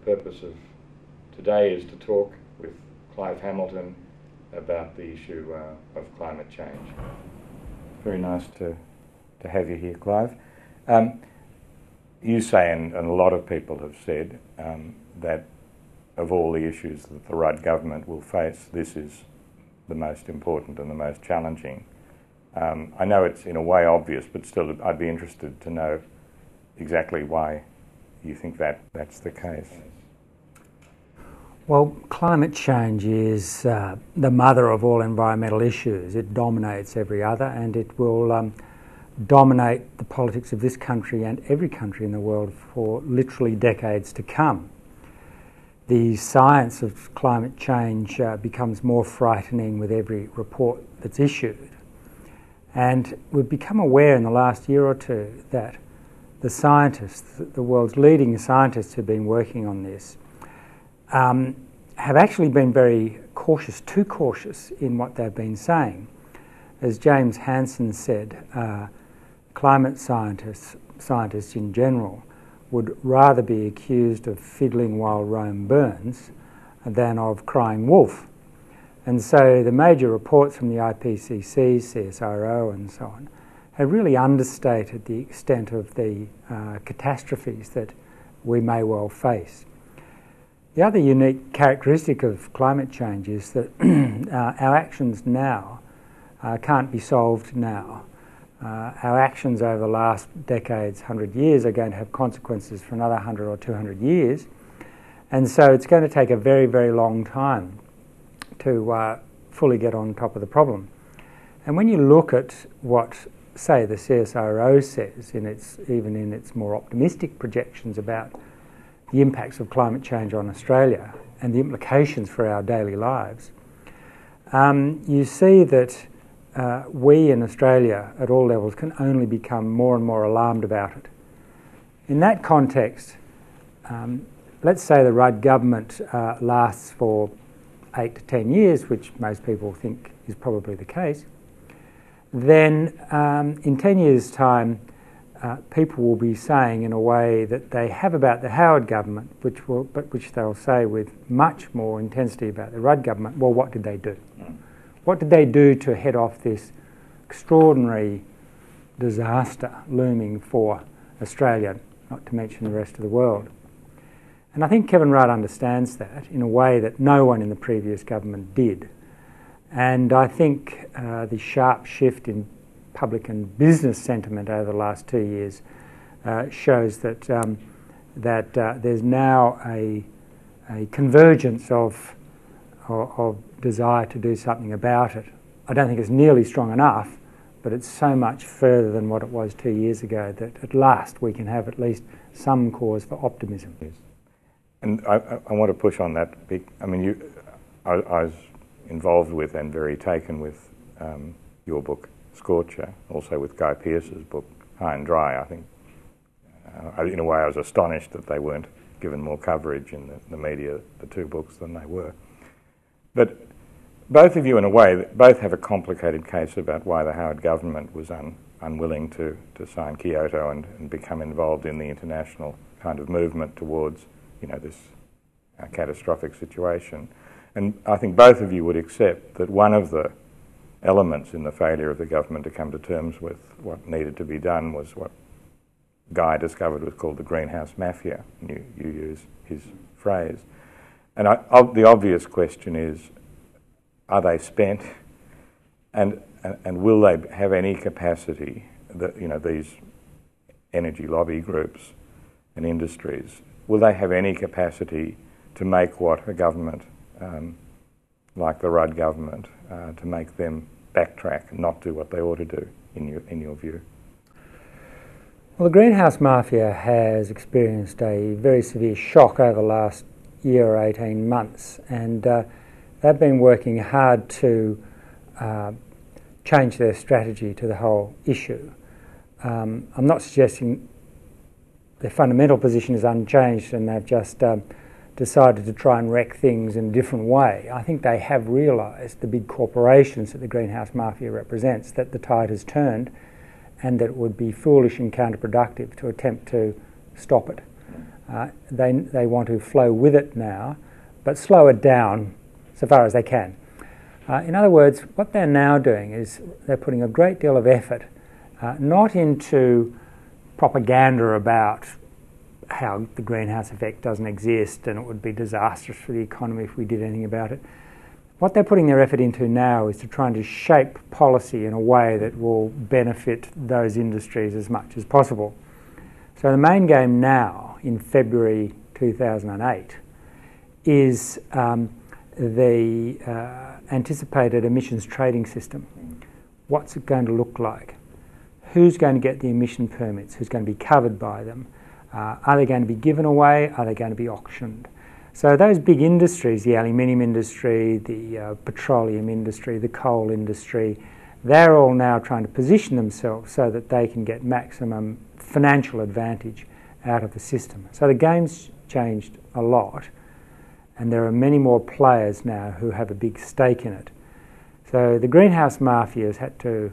purpose of today is to talk with Clive Hamilton about the issue of climate change. Very nice to have you here, Clive. You say, and a lot of people have said, that of all the issues that the Rudd government will face, this is the most important and the most challenging. I know it's in a way obvious, but still I'd be interested to know exactly why you think that's the case. Well, climate change is the mother of all environmental issues. It dominates every other, and it will dominate the politics of this country and every country in the world for literally decades to come. The science of climate change becomes more frightening with every report that's issued. And we've become aware in the last year or two that the scientists, the world's leading scientists who've been working on this, have actually been very cautious, too cautious in what they've been saying. As James Hansen said, climate scientists in general would rather be accused of fiddling while Rome burns than of crying wolf. And so the major reports from the IPCC, CSIRO and so on have really understated the extent of the catastrophes that we may well face. The other unique characteristic of climate change is that our actions now can't be solved now. Our actions over the last decades, 100 years, are going to have consequences for another 100 or 200 years. And so it's going to take a very, very long time to fully get on top of the problem. And when you look at what, say, the CSIRO says, even in its more optimistic projections about the impacts of climate change on Australia and the implications for our daily lives, you see that we in Australia at all levels can only become more and more alarmed about it. In that context, let's say the Rudd government lasts for 8 to 10 years, which most people think is probably the case, then in 10 years' time, people will be saying in a way that they have about the Howard government, which they'll say with much more intensity about the Rudd government, well, what did they do? What did they do to head off this extraordinary disaster looming for Australia, not to mention the rest of the world? And I think Kevin Rudd understands that in a way that no one in the previous government did. And I think the sharp shift in public and business sentiment over the last 2 years shows that there's now a convergence of desire to do something about it. I don't think it's nearly strong enough, but it's so much further than what it was 2 years ago that at last we can have at least some cause for optimism. Yes. And I want to push on that. I mean, I was involved with and very taken with your book, Scorcher, also with Guy Pearce's book, High and Dry. I think, in a way, I was astonished that they weren't given more coverage in the media, the two books, than they were. But both of you, in a way, both have a complicated case about why the Howard government was unwilling to sign Kyoto and become involved in the international kind of movement towards, this catastrophic situation. And I think both of you would accept that one of the elements in the failure of the government to come to terms with what needed to be done was what Guy discovered was called the greenhouse mafia. You use his phrase. And the obvious question is, are they spent, and will they have any capacity that these energy lobby groups and industries, will they have any capacity to make what a government like the Rudd government, to make them backtrack and not do what they ought to do, in your view? Well, the greenhouse mafia has experienced a very severe shock over the last year or 18 months, and they've been working hard to change their strategy to the whole issue. I'm not suggesting their fundamental position is unchanged and they've just decided to try and wreck things in a different way. I think they have realised, the big corporations that the greenhouse mafia represents, that the tide has turned and that it would be foolish and counterproductive to attempt to stop it. They want to flow with it now, but slow it down so far as they can. In other words, what they're now doing is they're putting a great deal of effort not into propaganda about how the greenhouse effect doesn't exist and it would be disastrous for the economy if we did anything about it. What they're putting their effort into now is to trying to shape policy in a way that will benefit those industries as much as possible. So the main game now, in February 2008, is the anticipated emissions trading system. What's it going to look like? Who's going to get the emission permits? Who's going to be covered by them? Are they going to be given away? Are they going to be auctioned? So those big industries, the aluminium industry, the petroleum industry, the coal industry, they're all now trying to position themselves so that they can get maximum financial advantage out of the system. So the game's changed a lot, and there are many more players now who have a big stake in it. So the greenhouse mafia has had to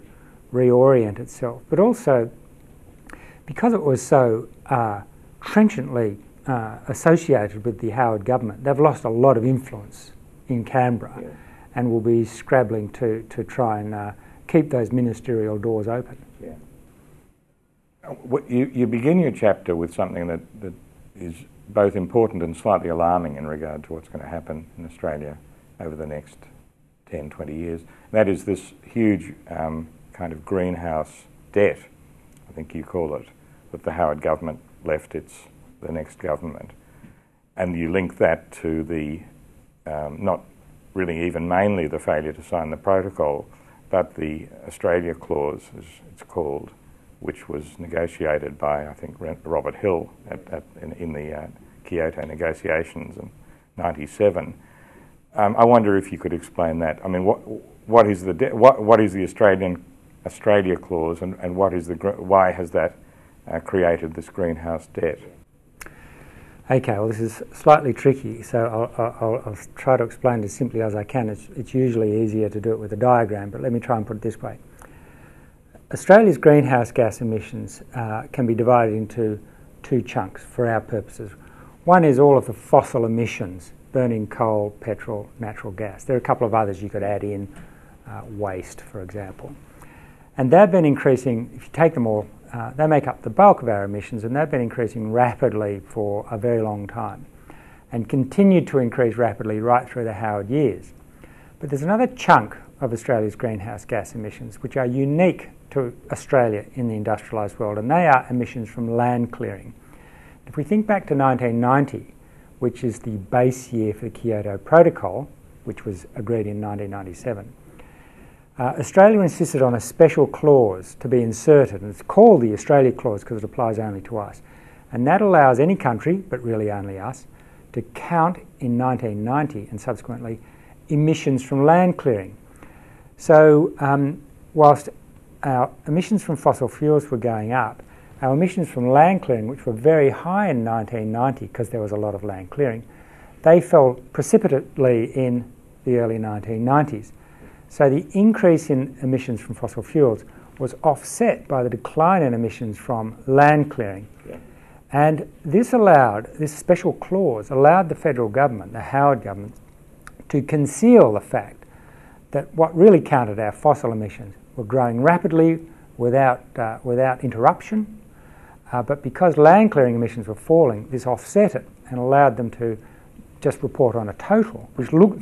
reorient itself, but also because it was so trenchantly associated with the Howard government, they've lost a lot of influence in Canberra and will be scrabbling to try and keep those ministerial doors open. Yeah. You begin your chapter with something that is both important and slightly alarming in regard to what's going to happen in Australia over the next 10, 20 years. That is this huge kind of greenhouse debt, I think you call it, that the Howard government left the next government. And you link that to the, not really even mainly the failure to sign the protocol, but the Australia clause, as it's called, which was negotiated by, I think, Robert Hill in the Kyoto negotiations in '97. I wonder if you could explain that. I mean, what is the Australia clause, and why has that created this greenhouse debt? Okay, well, this is slightly tricky, so I'll try to explain it as simply as I can. It's usually easier to do it with a diagram, but let me try and put it this way. Australia's greenhouse gas emissions can be divided into two chunks for our purposes. One is all of the fossil emissions, burning coal, petrol, natural gas. There are a couple of others you could add in, waste, for example. And they've been increasing, if you take them all, they make up the bulk of our emissions, and they've been increasing rapidly for a very long time and continued to increase rapidly right through the Howard years. But there's another chunk of Australia's greenhouse gas emissions which are unique to Australia in the industrialised world, and they are emissions from land clearing. If we think back to 1990, which is the base year for the Kyoto Protocol, which was agreed in 1997, Australia insisted on a special clause to be inserted, and it's called the Australia Clause because it applies only to us. And that allows any country, but really only us, to count in 1990 and subsequently emissions from land clearing. So whilst our emissions from fossil fuels were going up, our emissions from land clearing, which were very high in 1990 because there was a lot of land clearing, they fell precipitately in the early 1990s. So the increase in emissions from fossil fuels was offset by the decline in emissions from land clearing. Yeah. And this special clause allowed the federal government, the Howard government, to conceal the fact that what really counted, our fossil emissions, were growing rapidly without interruption. But because land clearing emissions were falling, this offset it and allowed them to just report on a total, which looked